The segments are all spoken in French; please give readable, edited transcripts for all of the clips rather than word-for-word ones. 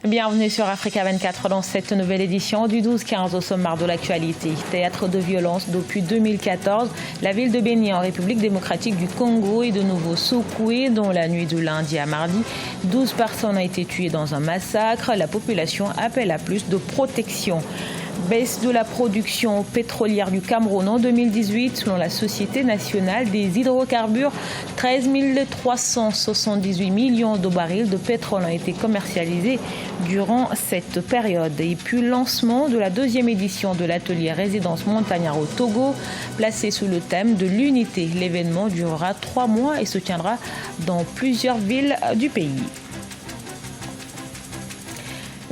Bienvenue sur Africa 24 dans cette nouvelle édition du 12-15 au sommaire de l'actualité. Théâtre de violence depuis 2014, la ville de Béni en République démocratique du Congo est de nouveau secouée. Dans la nuit de lundi à mardi, 12 personnes ont été tuées dans un massacre. La population appelle à plus de protection. Baisse de la production pétrolière du Cameroun en 2018 selon la Société nationale des hydrocarbures. 13 378 millions de barils de pétrole ont été commercialisés durant cette période. Et puis lancement de la deuxième édition de l'atelier Résidence Montagnard au Togo, placé sous le thème de l'unité. L'événement durera 3 mois et se tiendra dans plusieurs villes du pays.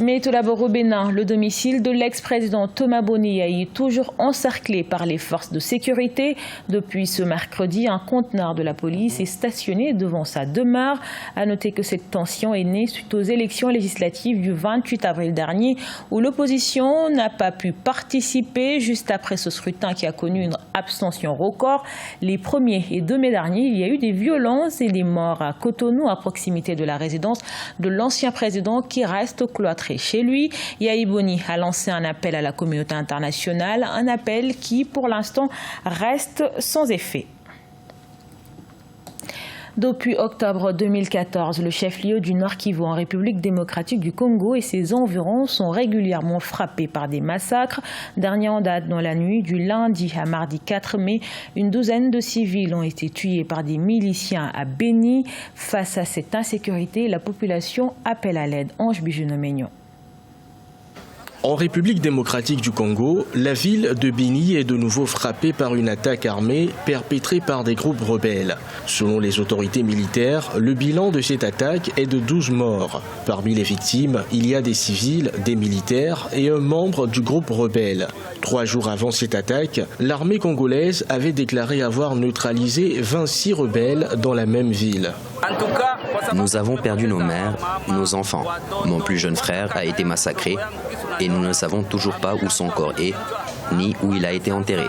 Mais tout d'abord au Bénin, le domicile de l'ex-président Thomas Boni est toujours encerclé par les forces de sécurité. Depuis ce mercredi, un conteneur de la police est stationné devant sa demeure. À noter que cette tension est née suite aux élections législatives du 28 avril dernier où l'opposition n'a pas pu participer juste après ce scrutin qui a connu une abstention record. Les 1er et 2 mai dernier, il y a eu des violences et des morts à Cotonou à proximité de la résidence de l'ancien président qui reste cloîtré chez lui. Yahi Boni a lancé un appel à la communauté internationale, un appel qui pour l'instant reste sans effet. Depuis octobre 2014, le chef-lieu du Nord Kivu en République démocratique du Congo et ses environs sont régulièrement frappés par des massacres. Dernier en date, dans la nuit du lundi à mardi 4 mai, une douzaine de civils ont été tués par des miliciens à Béni. Face à cette insécurité, la population appelle à l'aide. Ange Bijonomegno. En République démocratique du Congo, la ville de Béni est de nouveau frappée par une attaque armée perpétrée par des groupes rebelles. Selon les autorités militaires, le bilan de cette attaque est de 12 morts. Parmi les victimes, il y a des civils, des militaires et un membre du groupe rebelle. 3 jours avant cette attaque, l'armée congolaise avait déclaré avoir neutralisé 26 rebelles dans la même ville. Nous avons perdu nos mères, nos enfants. Mon plus jeune frère a été massacré et nous ne savons toujours pas où son corps est, ni où il a été enterré.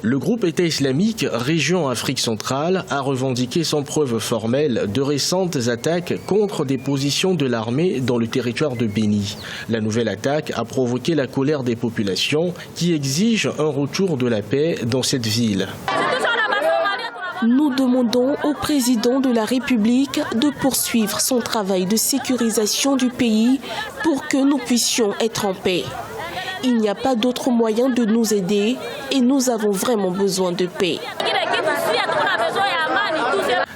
Le groupe État islamique, région Afrique centrale, a revendiqué sans preuve formelle de récentes attaques contre des positions de l'armée dans le territoire de Béni. La nouvelle attaque a provoqué la colère des populations qui exigent un retour de la paix dans cette ville. Nous demandons au président de la République de poursuivre son travail de sécurisation du pays pour que nous puissions être en paix. Il n'y a pas d'autre moyen de nous aider et nous avons vraiment besoin de paix.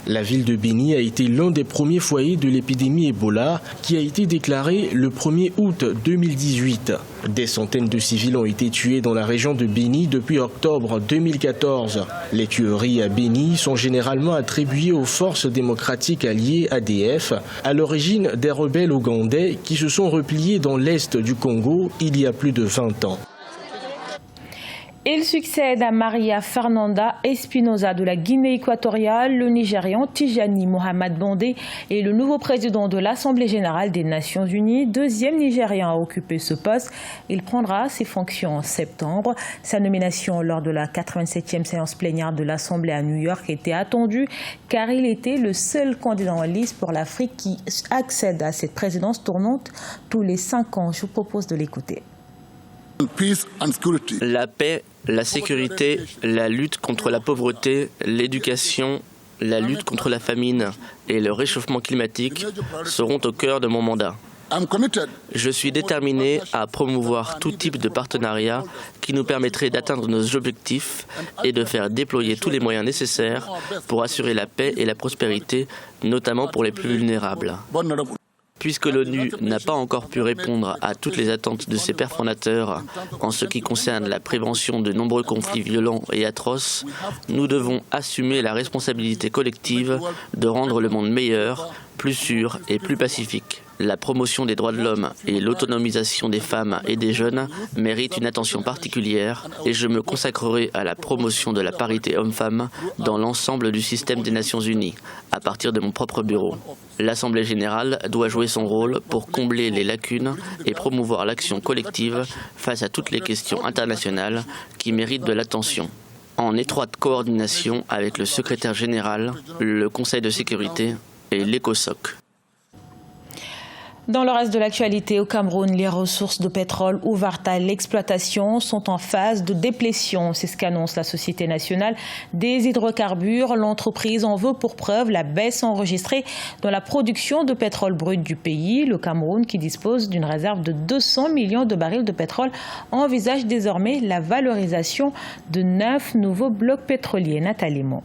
La ville de Béni a été l'un des premiers foyers de l'épidémie Ebola qui a été déclarée le 1er août 2018. Des centaines de civils ont été tués dans la région de Béni depuis octobre 2014. Les tueries à Béni sont généralement attribuées aux forces démocratiques alliées ADF, à l'origine des rebelles ougandais qui se sont repliés dans l'est du Congo il y a plus de 20 ans. Il succède à Maria Fernanda Espinosa de la Guinée équatoriale. Le Nigérian Tijani Mohamed Bondé est le nouveau président de l'Assemblée générale des Nations unies, deuxième Nigérian à occuper ce poste. Il prendra ses fonctions en septembre. Sa nomination lors de la 87e séance plénière de l'Assemblée à New York était attendue car il était le seul candidat en lice pour l'Afrique qui accède à cette présidence tournante tous les 5 ans. Je vous propose de l'écouter. La paix, la sécurité, la lutte contre la pauvreté, l'éducation, la lutte contre la famine et le réchauffement climatique seront au cœur de mon mandat. Je suis déterminé à promouvoir tout type de partenariat qui nous permettrait d'atteindre nos objectifs et de faire déployer tous les moyens nécessaires pour assurer la paix et la prospérité, notamment pour les plus vulnérables. Puisque l'ONU n'a pas encore pu répondre à toutes les attentes de ses pères fondateurs en ce qui concerne la prévention de nombreux conflits violents et atroces, nous devons assumer la responsabilité collective de rendre le monde meilleur, plus sûr et plus pacifique. La promotion des droits de l'homme et l'autonomisation des femmes et des jeunes méritent une attention particulière et je me consacrerai à la promotion de la parité homme-femme dans l'ensemble du système des Nations Unies, à partir de mon propre bureau. L'Assemblée générale doit jouer son rôle pour combler les lacunes et promouvoir l'action collective face à toutes les questions internationales qui méritent de l'attention, en étroite coordination avec le secrétaire général, le Conseil de sécurité et l'ECOSOC. Dans le reste de l'actualité, au Cameroun, les ressources de pétrole ouvertes à l'exploitation sont en phase de déplétion. C'est ce qu'annonce la Société nationale des hydrocarbures. L'entreprise en veut pour preuve la baisse enregistrée dans la production de pétrole brut du pays. Le Cameroun, qui dispose d'une réserve de 200 millions de barils de pétrole, envisage désormais la valorisation de 9 nouveaux blocs pétroliers. Nathalie Mo.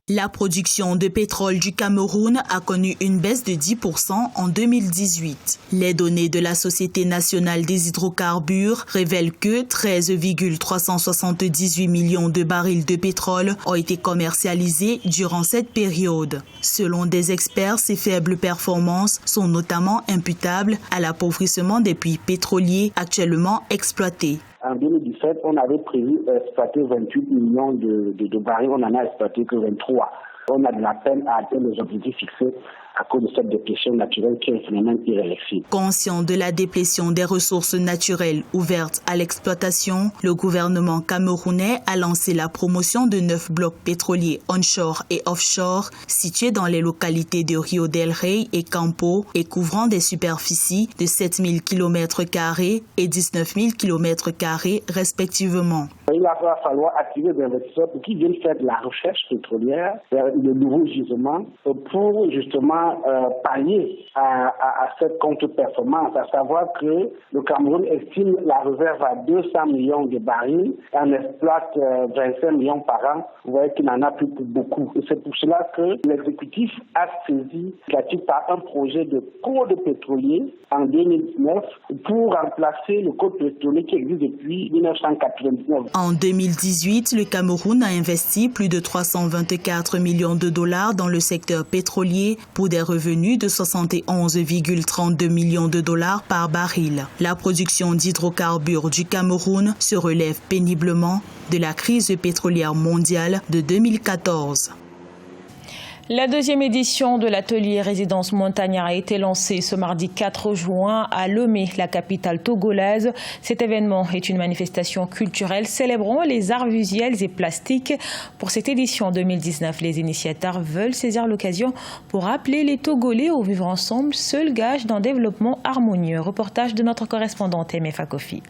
La production de pétrole du Cameroun a connu une baisse de 10% en 2018. Les données de la Société nationale des hydrocarbures révèlent que 13,378 millions de barils de pétrole ont été commercialisés durant cette période. Selon des experts, ces faibles performances sont notamment imputables à l'appauvrissement des puits pétroliers actuellement exploités. En 2017, on avait prévu exploiter 28 millions de barils, on n'en a exploité que 23. On a de la peine à atteindre les objectifs fixés à cause de cette déplétion naturelle qui est un phénomène irréversible. Conscient de la déplétion des ressources naturelles ouvertes à l'exploitation, le gouvernement camerounais a lancé la promotion de 9 blocs pétroliers onshore et offshore situés dans les localités de Rio del Rey et Campo et couvrant des superficies de 7 000 km² et 19 000 km² respectivement. Il va falloir attirer des investisseurs qui viennent faire de la recherche pétrolière vers de nouveaux gisements pour justement pallier à cette contre-performance, à savoir que le Cameroun estime la réserve à 200 millions de barils et en exploite 25 millions par an. Vous voyez qu'il n'en a plus pour beaucoup. Et c'est pour cela que l'exécutif a saisi l'initiative par un projet de code pétrolier en 2019 pour remplacer le code pétrolier qui existe depuis 1999. En 2018, le Cameroun a investi plus de 324 millions de dollars dans le secteur pétrolier pour des revenus de 71,32 millions de dollars par baril. La production d'hydrocarbures du Cameroun se relève péniblement de la crise pétrolière mondiale de 2014. La deuxième édition de l'atelier Résidence Montagnard a été lancée ce mardi 4 juin à Lomé, la capitale togolaise. Cet événement est une manifestation culturelle célébrant les arts visuels et plastiques. Pour cette édition 2019, les initiateurs veulent saisir l'occasion pour appeler les Togolais au vivre ensemble, seul gage d'un développement harmonieux. Reportage de notre correspondante Emefa Kofi.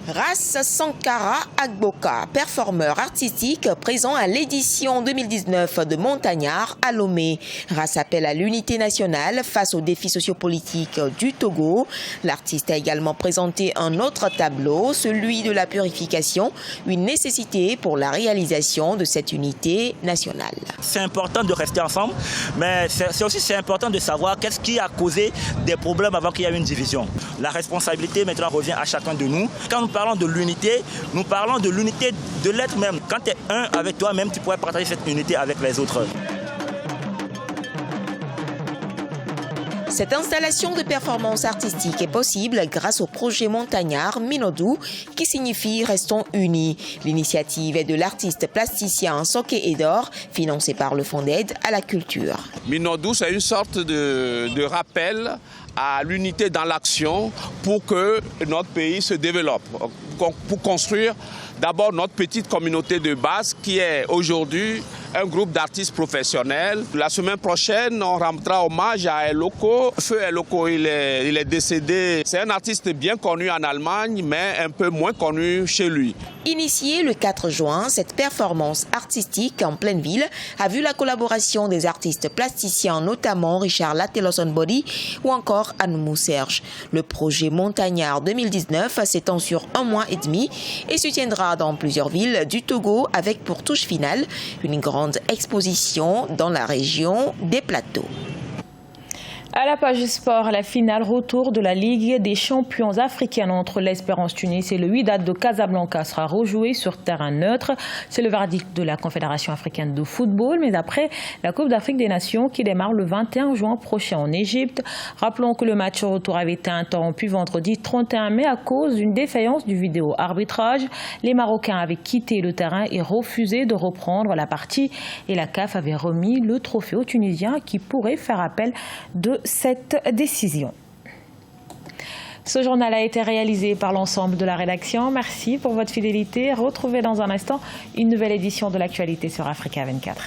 Ras Sankara Agboka, performeur artistique présent à l'édition 2019 de Montagnard à Lomé. Ras appelle à l'unité nationale face aux défis sociopolitiques du Togo. L'artiste a également présenté un autre tableau, celui de la purification, une nécessité pour la réalisation de cette unité nationale. C'est important de rester ensemble, mais c'est important de savoir qu'est-ce qui a causé des problèmes avant qu'il y ait une division. La responsabilité maintenant revient à chacun de nous. Quand nous parlons de l'unité, nous parlons de l'unité de l'être même. Quand tu es un avec toi-même, tu pourrais partager cette unité avec les autres. Cette installation de performance artistique est possible grâce au projet montagnard Minodou, qui signifie Restons unis. L'initiative est de l'artiste plasticien Soke Edor, financé par le Fonds d'aide à la culture. Minodou, c'est une sorte de rappel à l'unité dans l'action pour que notre pays se développe, pour construire d'abord notre petite communauté de base qui est aujourd'hui un groupe d'artistes professionnels. La semaine prochaine, on rendra hommage à Eloko. Feu Eloko, il est décédé. C'est un artiste bien connu en Allemagne, mais un peu moins connu chez lui. Initiée le 4 juin, cette performance artistique en pleine ville a vu la collaboration des artistes plasticiens, notamment Richard Lateloson Body ou encore Anoumou Serge. Le projet Montagnard 2019 s'étend sur 1 mois et demi et se tiendra dans plusieurs villes du Togo avec pour touche finale une grande exposition dans la région des Plateaux. À la page sport, la finale retour de la Ligue des champions africains entre l'Espérance Tunis et le Wydad de Casablanca sera rejouée sur terrain neutre. C'est le verdict de la Confédération africaine de football, mais après la Coupe d'Afrique des Nations qui démarre le 21 juin prochain en Égypte. Rappelons que le match retour avait été interrompu vendredi 31 mai à cause d'une défaillance du vidéo arbitrage. Les Marocains avaient quitté le terrain et refusé de reprendre la partie et la CAF avait remis le trophée aux Tunisiens qui pourraient faire appel de cette décision. Ce journal a été réalisé par l'ensemble de la rédaction. Merci pour votre fidélité. Retrouvez dans un instant une nouvelle édition de l'actualité sur Africa 24.